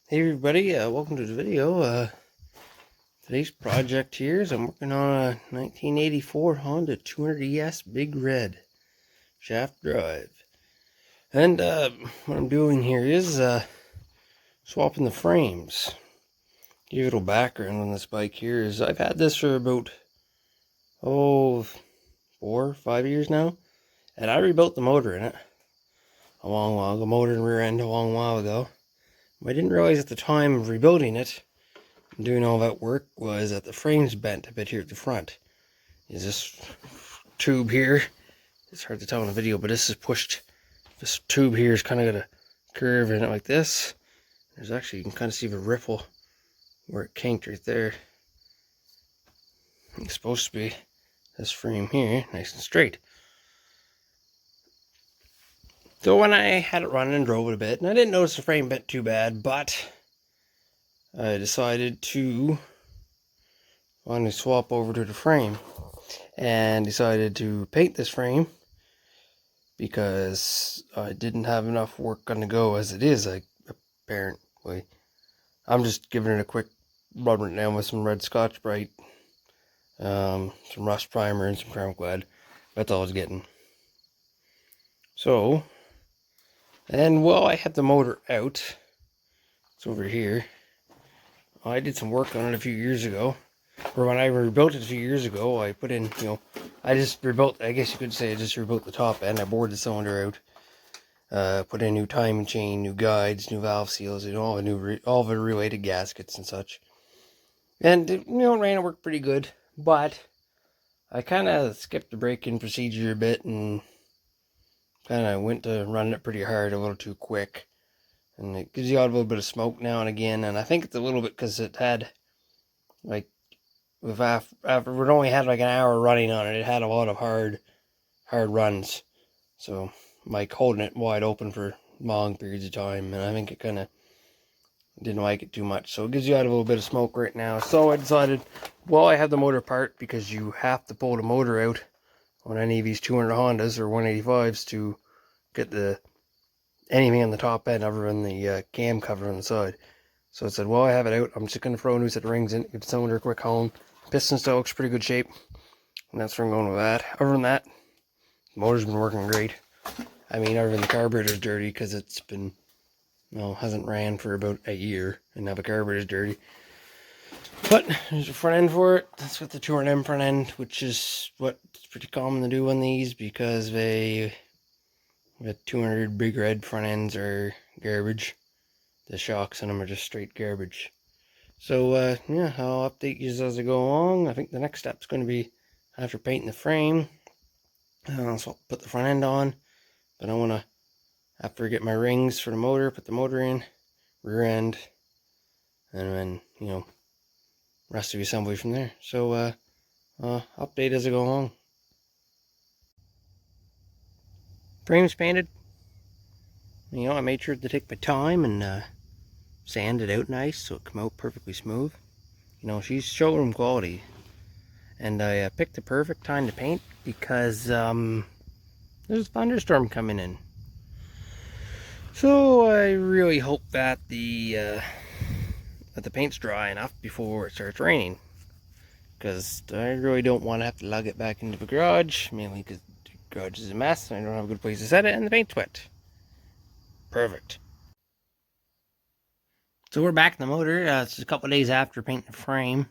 Hey everybody, welcome to the video. Today's project here is I'm working on a 1984 Honda 200ES Big Red shaft drive. And what I'm doing here is swapping the frames. Give you a little background on this bike here is I've had this for about 4-5 years now. And I rebuilt the motor in it a long while ago, motor and rear end a long while ago. I didn't realize at the time of rebuilding it, doing all that work, was that the frame's bent a bit here at the front. Is this tube here, it's hard to tell in the video, but this is pushed. This tube here is kind of got a curve in it like this. There's actually, you can kind of see the ripple where it kinked right there. It's supposed to be this frame here, nice and straight. So when I had it running and drove it a bit, and I didn't notice the frame bent too bad, but I decided to finally swap over to the frame and decided to paint this frame because I didn't have enough work on the go as it is, apparently. I'm just giving it a quick rubber down with some red Scotch-Brite, some rust primer and some crown clad. That's all I was getting. So, and while I had the motor out, it's over here. I did some work on it a few years ago, or when I rebuilt it a few years ago. I put in, I just rebuilt, I guess you could say I just rebuilt the top end. I bored the cylinder out, put in new timing chain, new guides, new valve seals, all the related gaskets and such. And, it ran and worked pretty good, but I kind of skipped the break-in procedure a bit and kind of went to running it pretty hard, a little too quick. And it gives you out a little bit of smoke now and again, and I think it's a little bit because it had, after it only had like an hour running on it, it had a lot of hard runs. So, holding it wide open for long periods of time, and I think it kind of didn't like it too much. So it gives you out a little bit of smoke right now. So I decided, I have the motor apart, because you have to pull the motor out on any of these 200 Hondas or 185s to get anything on the top end other than the cam cover on the side. So I said, I have it out. I'm just going to throw a new set of rings in, give the cylinder a quick hone. Piston still looks pretty good shape, and that's where I'm going with that. Other than that, the motor's been working great. I mean, other than the carburetor's dirty, because it's been, hasn't ran for about a year, and now the carburetor's dirty. But there's a front end for it. That's got the 200M front end, which is what's pretty common to do on these, because the 200 Big Red front ends are garbage. The shocks on them are just straight garbage. So, yeah, I'll update you as I go along. I think the next step's going to be, after painting the frame, so I'll put the front end on. But I want to, after I get my rings for the motor, put the motor in, rear end, and then, rest of the assembly from there. So, update as I go along. Frame's painted. I made sure to take my time and sand it out nice so it come out perfectly smooth. She's showroom quality. And I picked the perfect time to paint because there's a thunderstorm coming in. So I really hope that the paint's dry enough before it starts raining. Because I really don't want to have to lug it back into the garage, mainly because the garage is a mess and I don't have a good place to set it, and the paint's wet. Perfect. So we're back in the motor. It's a couple of days after painting the frame.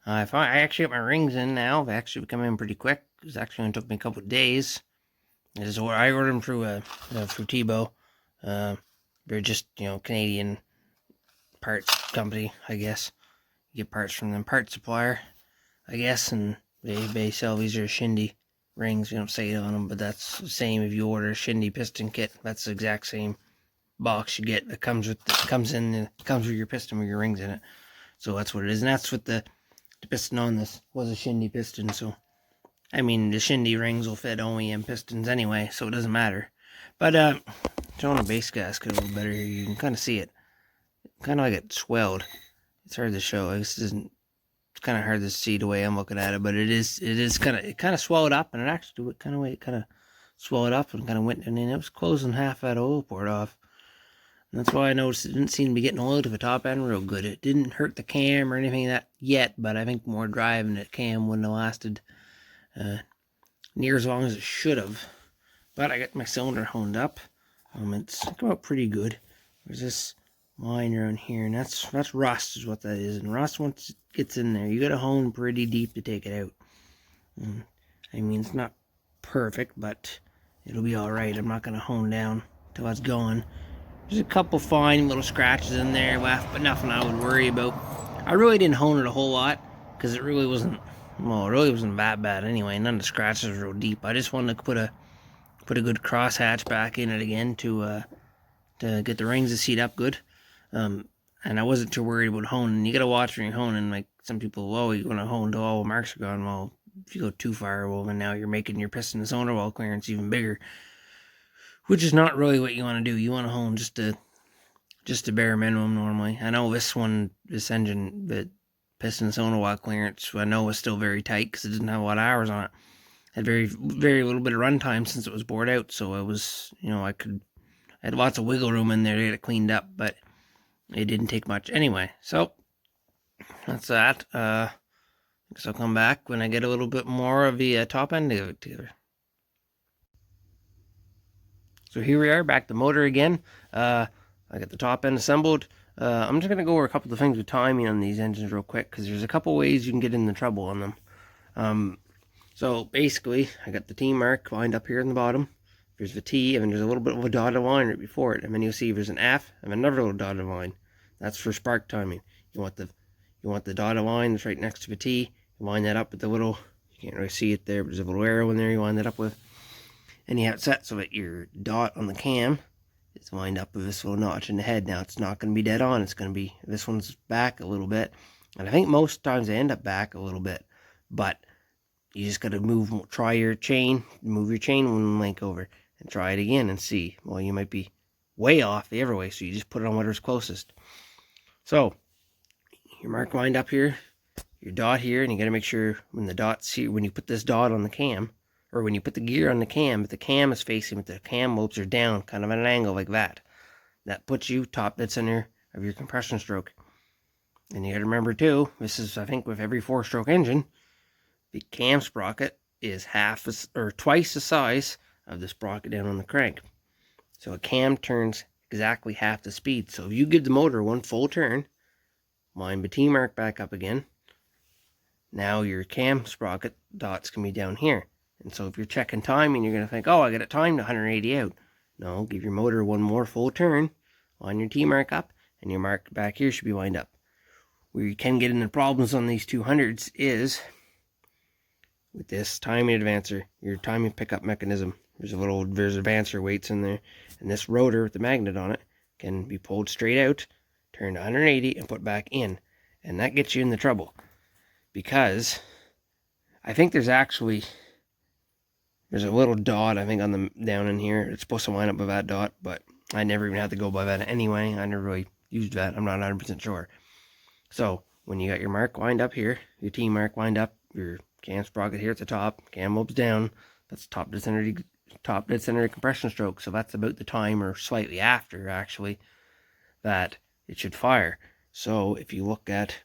I actually got my rings in now. They actually come in pretty quick. It actually only took me a couple of days. This is where I ordered them through Tebow. They're just Canadian parts company, I guess. You get parts from them, part supplier, I guess, and they sell these are Shindy rings. You don't say it on them, but that's the same if you order a Shindy piston kit. That's the exact same box you get that comes with your piston with your rings in it. So that's what it is, and that's what the piston on this was, a Shindy piston. So I mean, the Shindy rings will fit OEM pistons anyway, so it doesn't matter. But showing the base gasket a little better here, you can kind of see it. Kind of like it swelled. It's hard to show. It's kind of hard to see the way I'm looking at it, but it kind of swelled up, and it actually kind of swelled up and kind of went, and then it was closing half that oil port off. And that's why I noticed it didn't seem to be getting oiled to the top end real good. It didn't hurt the cam or anything like that yet, but I think more driving the cam wouldn't have lasted near as long as it should have. But I got my cylinder honed up. It's come out pretty good. There's this line around here, and that's rust is what that is. And rust, once it gets in there, you gotta hone pretty deep to take it out. I mean, it's not perfect, but it'll be all right. I'm not gonna hone down till it's gone. There's a couple fine little scratches in there left, but nothing I would worry about. I really didn't hone it a whole lot because it really wasn't, well, it really wasn't that bad anyway. None of the scratches were real deep. I just wanted to put a good crosshatch back in it again to get the rings to seat up good. And I wasn't too worried about honing. You gotta watch when you're honing. Like some people, oh, you're gonna hone till all the marks are gone. Well, if you go too far, well, then now you're making your piston and cylinder wall clearance even bigger, which is not really what you want to do. You want to hone just a bare minimum normally. I know this engine, the piston and cylinder wall clearance, I know was still very tight because it didn't have a lot of hours on it. Had very little bit of runtime since it was bored out, so it was, I had lots of wiggle room in there to get it cleaned up, but it didn't take much anyway. So that's that. I guess I'll come back when I get a little bit more of the top end together. So here we are, back to motor again. I got the top end assembled. I'm just going to go over a couple of things with timing on these engines real quick, because there's a couple ways you can get into trouble on them. So basically, I got the T mark lined up here in the bottom. There's the T, and there's a little bit of a dotted line right before it. And then you'll see there's an F and another little dotted line. That's for spark timing. You want the dotted line that's right next to the T. You line that up with the little, you can't really see it there, but there's a little arrow in there you line that up with. And you have it set so that your dot on the cam is lined up with this little notch in the head. Now, it's not going to be dead on. It's going to be, this one's back a little bit. And I think most times they end up back a little bit. But you just got to move your chain one link over and try it again and see. Well, you might be way off the other way, so you just put it on whatever's closest. So, your mark lined up here, your dot here, and you got to make sure when you put this dot on the cam, or when you put the gear on the cam, if the cam is facing, if the cam lobes are down, kind of at an angle like that, that puts you top dead center of your compression stroke. And you got to remember too, this is, I think, with every 4-stroke engine, the cam sprocket is twice the size of the sprocket down on the crank. So a cam turns exactly half the speed. So if you give the motor one full turn, line the T mark back up again, now your cam sprocket dots can be down here. And so if you're checking timing, you're going to think, oh, I got it timed 180 out. No, give your motor one more full turn, line your T mark up, and your mark back here should be lined up. Where you can get into problems on these 200s is with this timing advancer, your timing pickup mechanism. There's advancer weights in there, and this rotor with the magnet on it can be pulled straight out, turned 180, and put back in. And that gets you in the trouble, because I think there's a little dot, I think, on the down in here. It's supposed to line up with that dot, but I never even had to go by that anyway. I never really used that. I'm not 100% sure. So when you got your mark lined up here, your T mark lined up, your cam sprocket here at the top, cam lobes down, that's top dead center compression stroke. So that's about the time, or slightly after actually, that it should fire. So if you look at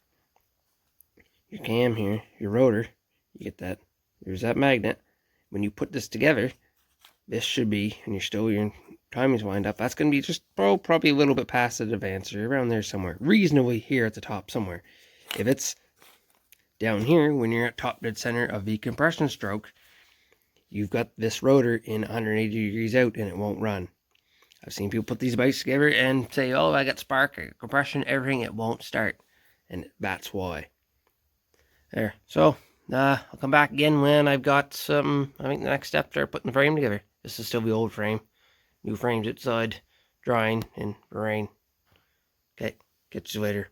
your cam here, your rotor, you get that, there's that magnet. When you put this together, this should be, and your timing's lined up, that's going to be just probably a little bit past the advancer, around there somewhere, reasonably here at the top somewhere. If it's down here, when you're at top dead center of the compression stroke, you've got this rotor in 180 degrees out and it won't run. I've seen people put these bikes together and say, oh, I got spark, I got compression, everything, it won't start. And that's why. There. So, I'll come back again when I've got some, I think the next step, start putting the frame together. This is still the old frame. New frame's outside, drying in the rain. Okay, catch you later.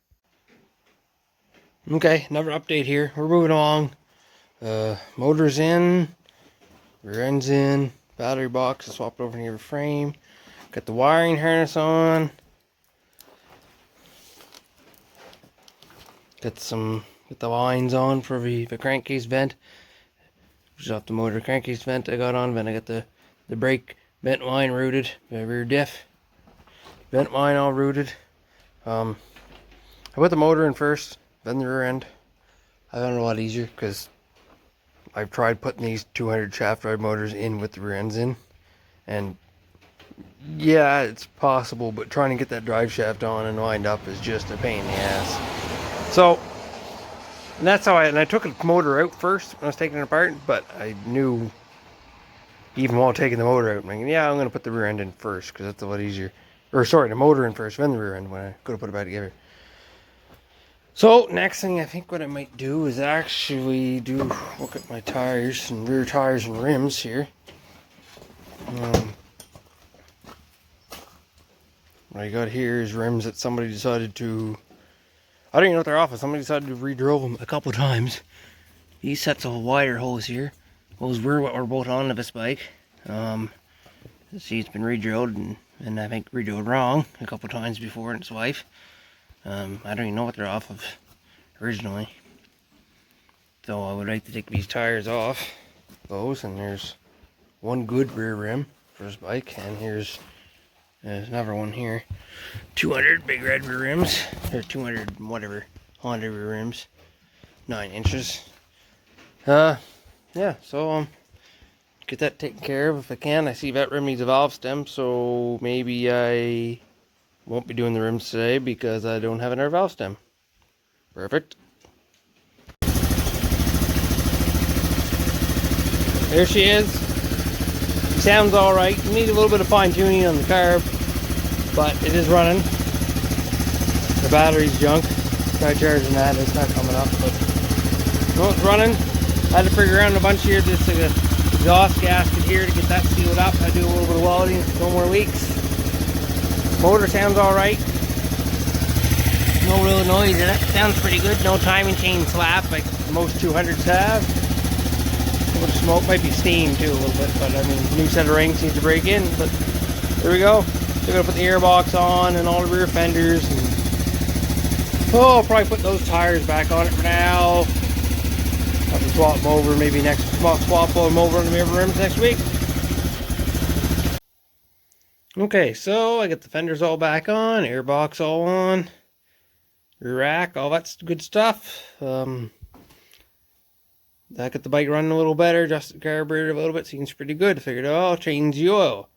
Okay, another update here. We're moving along. Motor's in, rear end's in, battery box is swapped over near the frame. Got the wiring harness on. Got the lines on for the crankcase vent. Which is off the motor crankcase vent I got on. Then I got the brake vent line routed, the rear diff. Vent mine all rooted. I put the motor in first, then the rear end. I found it a lot easier because I've tried putting these 200 shaft drive motors in with the rear ends in, and yeah, it's possible, but trying to get that drive shaft on and wind up is just a pain in the ass. So, and that's how I took the motor out first when I was taking it apart, but I knew even while taking the motor out, I'm thinking, yeah, I'm going to put the rear end in first because that's a lot easier. Or sorry, the motor in first, then the rear end when I could have put it back together. So, next thing I think what I might do is actually look at my tires and rear tires and rims here. What I got here is rims that somebody decided to, I don't even know what they're off of, somebody decided to re-drill them a couple times. These sets of wire holes here, those were what were both on this bike. See, it's been re-drilled and I think re-drilled wrong a couple times before in its life. I don't even know what they're off of originally. So I would like to take these tires off those, and there's one good rear rim for this bike, and here's another one here. 200 big red rear rims, or 200 whatever Honda rear rims, 9 inches. Yeah, so get that taken care of if I can. I see that rim needs a valve stem, so maybe I won't be doing the rims today because I don't have another valve stem. Perfect. There she is. Sounds alright. Need a little bit of fine tuning on the carb, but it is running. The battery's junk. Try charging that, it's not coming up, but no, it's running. I had to figure around a bunch here, this exhaust gasket here to get that sealed up. I do a little bit of welding, no more leaks. Motor sounds alright. No real noise in it. Sounds pretty good. No timing chain slap like most 200s have. A little smoke, might be steam too a little bit, but I mean, new set of rings needs to break in. But there we go. Still gotta put the airbox on and all the rear fenders. And, I'll probably put those tires back on it for now. Have to swap them over, maybe swap them over on the rear rims next week. Okay, so I got the fenders all back on, airbox all on, rear rack, all that's good stuff. I got the bike running a little better, adjusted the carburetor a little bit, seems pretty good. I figured, oh, I'll change the oil.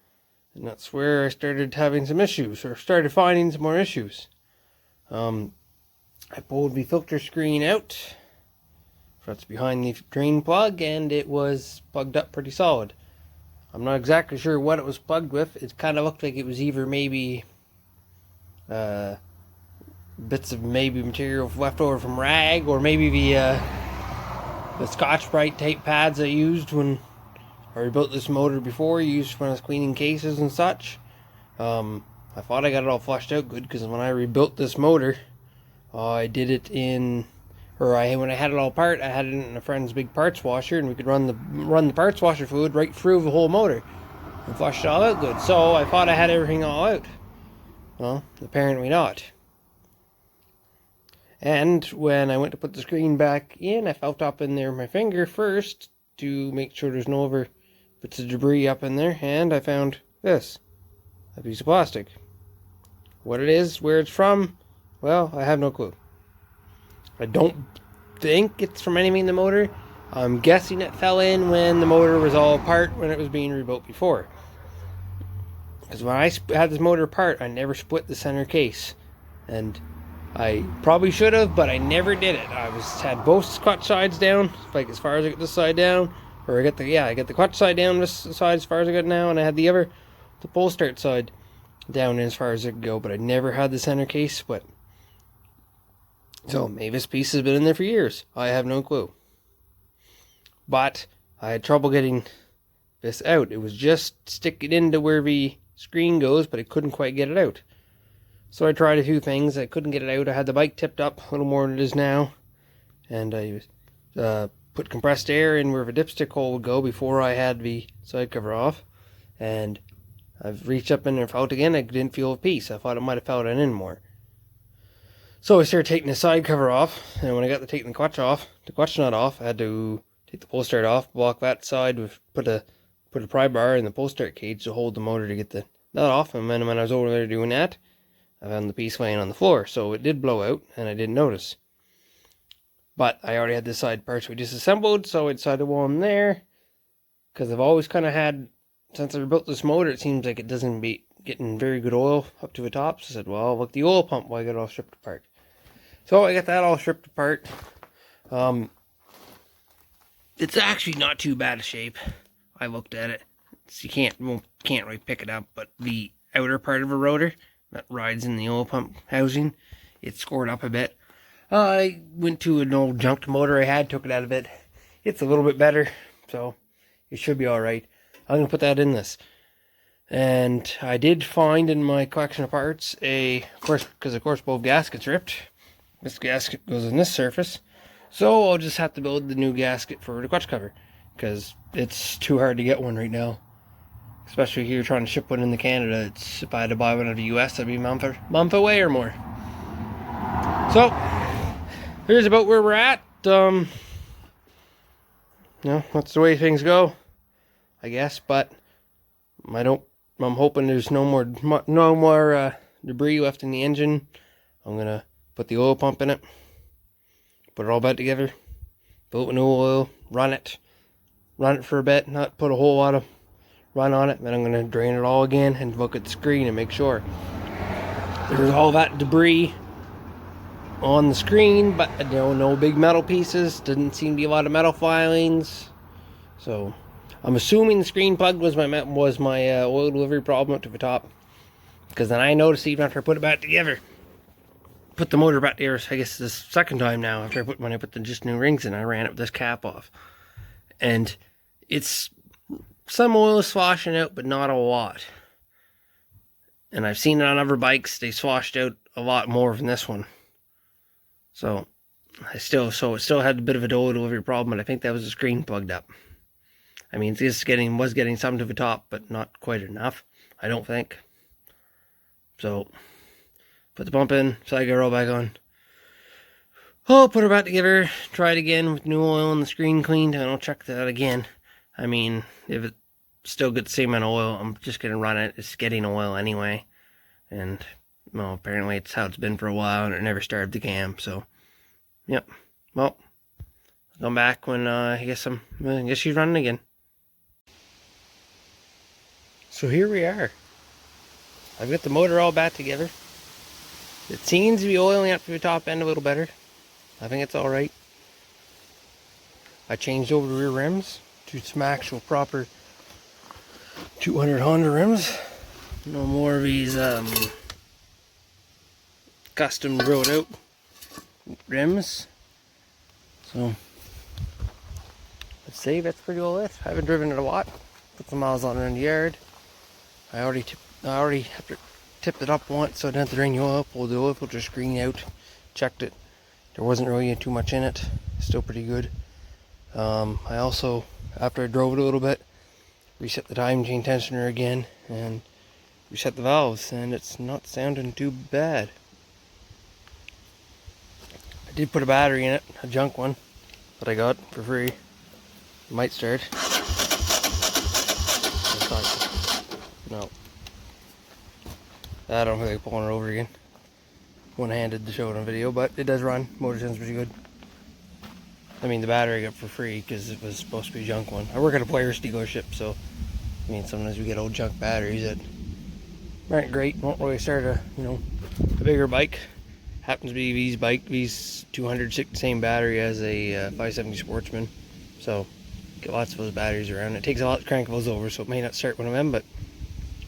And that's where I started having some issues, or started finding some more issues. I pulled the filter screen out. That's behind the drain plug, and it was plugged up pretty solid. I'm not exactly sure what it was plugged with. It kind of looked like it was either maybe bits of maybe material left over from rag, or maybe the Scotch-Brite type pads I used when I rebuilt this motor before, used when I was cleaning cases and such. I thought I got it all flushed out good, because when I rebuilt this motor, I did it in, when I had it all apart, I had it in a friend's big parts washer, and we could run the parts washer fluid right through the whole motor and flush it all out good. So I thought I had everything all out. Well, apparently not. And when I went to put the screen back in, I felt up in there with my finger first to make sure there's no other bits of debris up in there, and I found this, a piece of plastic. What it is, where it's from, well, I have no clue. I don't think it's from anything in the motor. I'm guessing it fell in when the motor was all apart when it was being rebuilt before. Because when I had this motor apart, I never split the center case. And I probably should have, but I never did it. I had both clutch sides down, like as far as I got this side down. Or I got the clutch side down this side as far as I got now, and I had the pull start side down as far as I could go, but I never had the center case split. So maybe this piece has been in there for years. I have no clue. But I had trouble getting this out. It was just sticking into where the screen goes, but I couldn't quite get it out. So I tried a few things. I couldn't get it out. I had the bike tipped up a little more than it is now. And I put compressed air in where the dipstick hole would go before I had the side cover off. And I've reached up in there and felt again. I didn't feel a piece. I thought it might have felt it in more. So I started taking the side cover off, and when I got to taking the clutch nut off, I had to take the pull start off, block that side, put a pry bar in the pull start cage to hold the motor to get the that off, and then when I was over there doing that, I found the piece laying on the floor, so it did blow out, and I didn't notice. But I already had the side parts we disassembled, so I decided to go in there, because I've always kind of had, since I built this motor, it seems like it doesn't be getting very good oil up to the top, so I said, well, look, the oil pump, well, I got it all stripped apart. So I got that all stripped apart. It's actually not too bad a shape. I looked at it. So you can't really pick it up, but the outer part of a rotor that rides in the oil pump housing, it's scored up a bit. I went to an old junk motor I had, took it out of it. It's a little bit better, so it should be alright. I'm going to put that in this. And I did find in my collection of parts because of course both gaskets ripped. This gasket goes on this surface. So I'll just have to build the new gasket for the clutch cover, because it's too hard to get one right now. Especially here trying to ship one into Canada. If I had to buy one out of the US, that'd be a month away or more. So here's about where we're at. You know, that's the way things go, I guess. But I'm hoping there's no more debris left in the engine. I'm gonna put the oil pump in it, put it all back together, fill it with new oil, run it for a bit, not put a whole lot of run on it. Then I'm gonna drain it all again and look at the screen and make sure there's all that debris on the screen, but you know, no big metal pieces. Didn't seem to be a lot of metal filings. So I'm assuming the screen plug was my oil delivery problem up to the top, because then I noticed even after I put it back together, put the motor back there, I guess the second time now, when I put the just new rings in, I ran up this cap off, and it's some oil is sloshing out, but not a lot. And I've seen it on other bikes, they sloshed out a lot more than this one. So it still had a bit of a oil delivery problem, but I think that was the screen plugged up. I mean, this was getting some to the top, but not quite enough, I don't think. So put the pump in, side gear roll back on. Oh, put her back together, try it again with new oil and the screen cleaned, and I'll check that again. I mean, if it still gets the same amount of oil, I'm just going to run it. It's getting oil anyway. And, well, apparently it's how it's been for a while, and it never starved the cam, so, yep. Well, I'll come back when, I guess she's running again. So here we are. I've got the motor all back together. It seems to be oiling up to the top end a little better. I think it's alright. I changed over the rear rims to some actual proper 200 Honda rims. No more of these custom drilled out rims. So let's see, that's pretty well it. I haven't driven it a lot. Put some miles on it in the yard. I already tipped it up once, so I didn't have to drain the oil up. Pulled the oil filter screen out, checked it. There wasn't really too much in it. Still pretty good. I also, after I drove it a little bit, reset the time chain tensioner again and reset the valves, and it's not sounding too bad. I did put a battery in it, a junk one that I got for free. It might start. No. I don't feel like pulling it over again. One-handed to show it on video, but it does run. Motor sounds pretty good. I mean, the battery I got for free because it was supposed to be a junk one. I work at a players dealership, so I mean, sometimes we get old junk batteries that aren't great. Won't really start a bigger bike. Happens to be these 200, same battery as a 570 Sportsman. So get lots of those batteries around. It takes a lot to crank those over, so it may not start one of them, but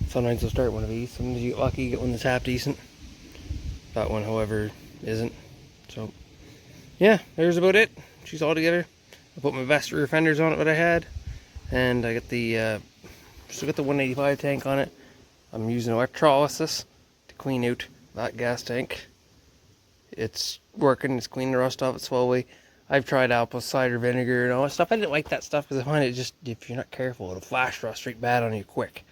sometimes they'll start one of these. Sometimes you get lucky, you get one that's half decent. That one, however, isn't. So yeah, there's about it. She's all together. I put my best rear fenders on it that I had, and I got the still got the 185 tank on it. I'm using electrolysis to clean out that gas tank. It's working. It's cleaning the rust off it slowly. I've tried apple cider vinegar and all that stuff. I didn't like that stuff because I find it just, if you're not careful, it'll flash rust straight bad on you quick.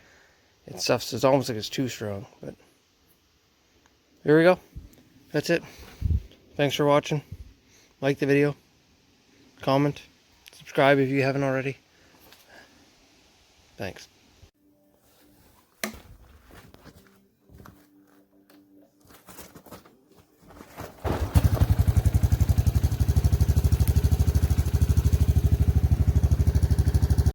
It's almost like it's too strong. But here we go. That's it. Thanks for watching. Like the video. Comment. Subscribe if you haven't already. Thanks.